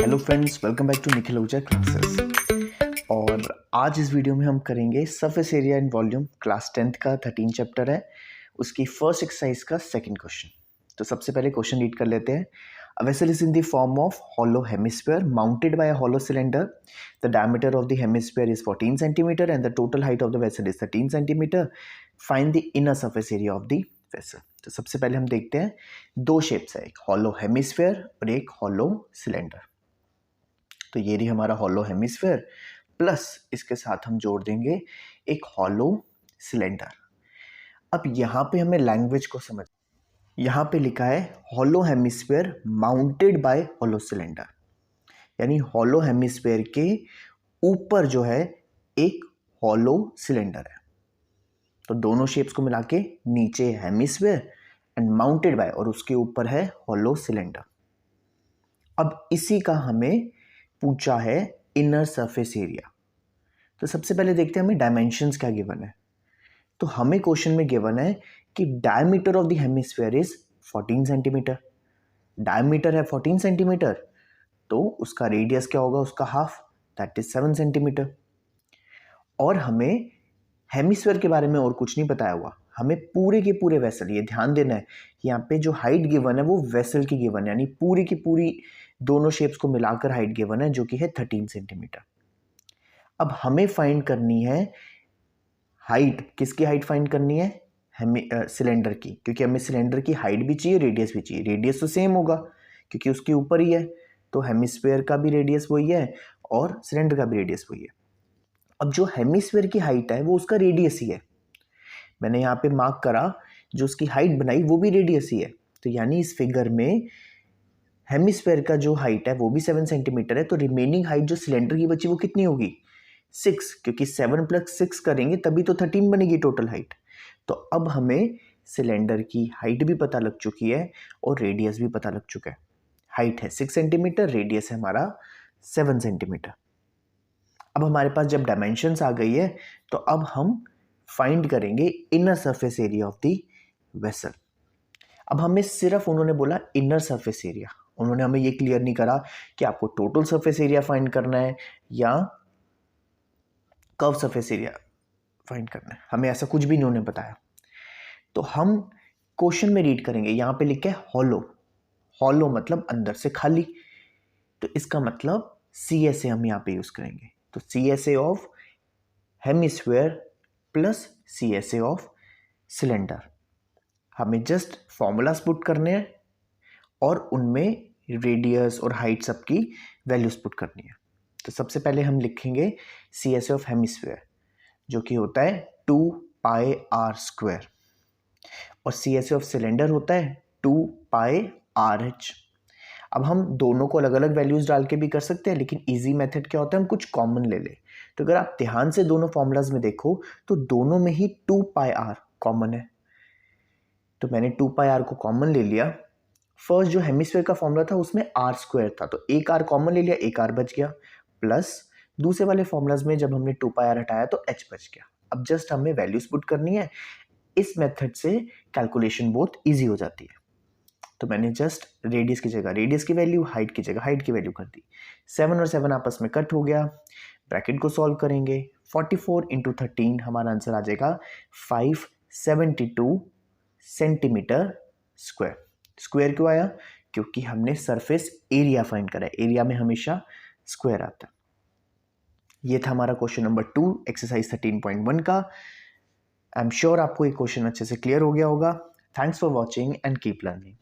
Hello friends, welcome back to Nikhil Oja classes. और आज इस वीडियो में हम करेंगे surface area and volume class 10th का 13 चैप्टर है, उसकी फर्स्ट एक्सरसाइज का सेकंड क्वेश्चन। तो सबसे पहले क्वेश्चन रीड कर लेते हैं। A vessel is in the form of hollow hemisphere mounted by a hollow cylinder. The diameter of the hemisphere is 14 centimeter and the total height of the vessel is 13 centimeter. Find the inner surface area of the vessel. तो सबसे पहले हम देखते हैं, दो shapes है, एक hollow hemisphere और एक hollow cylinder। तो ये रही हमारा hollow hemisphere प्लस इसके साथ हम जोड़ देंगे एक hollow cylinder। अब यहाँ पे हमें लैंग्वेज को समझ, यहाँ पे लिखा है hollow hemisphere mounted by hollow cylinder, यानी hollow hemisphere के ऊपर जो है एक hollow cylinder है। तो दोनों शेप्स को मिला के नीचे hemisphere एंड माउंटेड बाय और उसके ऊपर है hollow cylinder। अब इसी का हमें पूछा है इनर सरफेस एरिया। तो सबसे पहले देखते हैं हमें डायमेंशंस क्या गिवन है। तो हमें क्वेश्चन में गिवन है कि diameter of the hemisphere is 14 centimetre. Diameter है 14 सेंटीमीटर, तो उसका रेडियस क्या होगा, उसका हाफ, दैट इज 7 सेंटीमीटर। और हमें हेमिस्फीयर के बारे में और कुछ नहीं बताया हुआ, हमें पूरे के पूरे वेसल, ये ध्यान देना है यहाँ पे जो हाइट गिवन है वो वेसल की गिवन है, यानी पूरी की पूरी दोनों शेप्स को मिलाकर हाइट गिवन है जो कि है 13 सेंटीमीटर। अब हमें फाइंड करनी है हाइट, किसकी हाइट फाइंड करनी है, हमें सिलेंडर की, क्योंकि हमें सिलेंडर की हाइट भी चाहिए, रेडियस भी चाहिए। रेडियस तो सेम होगा क्योंकि उसके ऊपर ही है, तो हेमिस्फीयर का भी रेडियस वही है और सिलेंडर का भी रेडियस वही है। अब जो हेमिस्फीयर की हाइट है वो उसका रेडियस ही है, मैंने यहाँ पे मार्क करा, जो उसकी हाइट बनाई वो भी रेडियस ही है। तो यानी इस फिगर में हेमिस्फीयर का जो हाइट है वो भी 7 सेंटीमीटर है, तो रिमेनिंग हाइट जो सिलेंडर की बची वो कितनी होगी, 6, क्योंकि 7 + 6 करेंगे तभी तो 13 बनेगी टोटल हाइट। तो अब हमें सिलेंडर की हाइट भी पता लग चुकी है और रेडियस भी पता लग चुका है। हाइट है 6 सेंटीमीटर, रेडियस है हमारा 7 सेंटीमीटर। अब हमारे पास जब डायमेंशंस आ गई है तो अब हम फाइंड करेंगे inner surface area of the vessel. अब हमें सिर्फ उन्होंने बोला इनर सरफेस एरिया, उन्होंने हमें ये क्लियर नहीं करा कि आपको टोटल सरफेस एरिया फाइंड करना है या कर्व सरफेस एरिया फाइंड करना है, हमें ऐसा कुछ भी इन्होंने बताया। तो हम क्वेश्चन में रीड करेंगे, यहाँ पे लिखा है हॉलो। हॉलो मतलब अंदर से खाली, तो इसका मतलब CSA हम यहाँ पे यूज करेंगे। तो CSA of hemisphere plus CSA of cylinder, हमें जस्ट फॉर्मूलाज पुट करने हैं और उनमें रेडियस और हाइट सबकी वैल्यूज पुट करनी है। तो सबसे पहले हम लिखेंगे CSA ऑफ हेमिस्फीयर जो कि होता है 2πr² और CSA ऑफ सिलेंडर होता है 2πrh। अब हम दोनों को अलग अलग वैल्यूज डाल के भी कर सकते हैं, लेकिन इजी मेथड क्या होता है, हम कुछ कॉमन ले लें। तो अगर आप ध्यान से दोनों फॉर्मूलाज में देखो तो दोनों में ही 2πr कॉमन है, तो मैंने 2πr को कॉमन ले लिया। फर्स्ट जो हेमिस्फीयर का फॉर्मूला था उसमें r² था, तो एक r कॉमन ले लिया, एक r बच गया, प्लस दूसरे वाले फॉर्मूलाज में जब हमने 2πr हटाया तो h बच गया। अब जस्ट हमें वैल्यूज पुट करनी है, इस मेथड से कैलकुलेशन बहुत इजी हो जाती है। तो मैंने जस्ट रेडियस की जगह रेडियस की वैल्यू, हाइट की जगह हाइट की वैल्यू कर दी। 7 और 7 आपस में कट हो गया, ब्रैकेट को सॉल्व करेंगे, 44 × 13 हमारा आंसर आ जाएगा 572 सेंटीमीटर स्क्वायर। स्क्वायर क्यों आया, क्योंकि हमने सरफेस एरिया फाइंड करा है, एरिया में हमेशा स्क्वायर आता है। ये था हमारा क्वेश्चन नंबर 2 एक्सरसाइज 13.1 का। आई एम श्योर आपको ये क्वेश्चन अच्छे से क्लियर हो गया होगा। Thanks for watching and keep learning.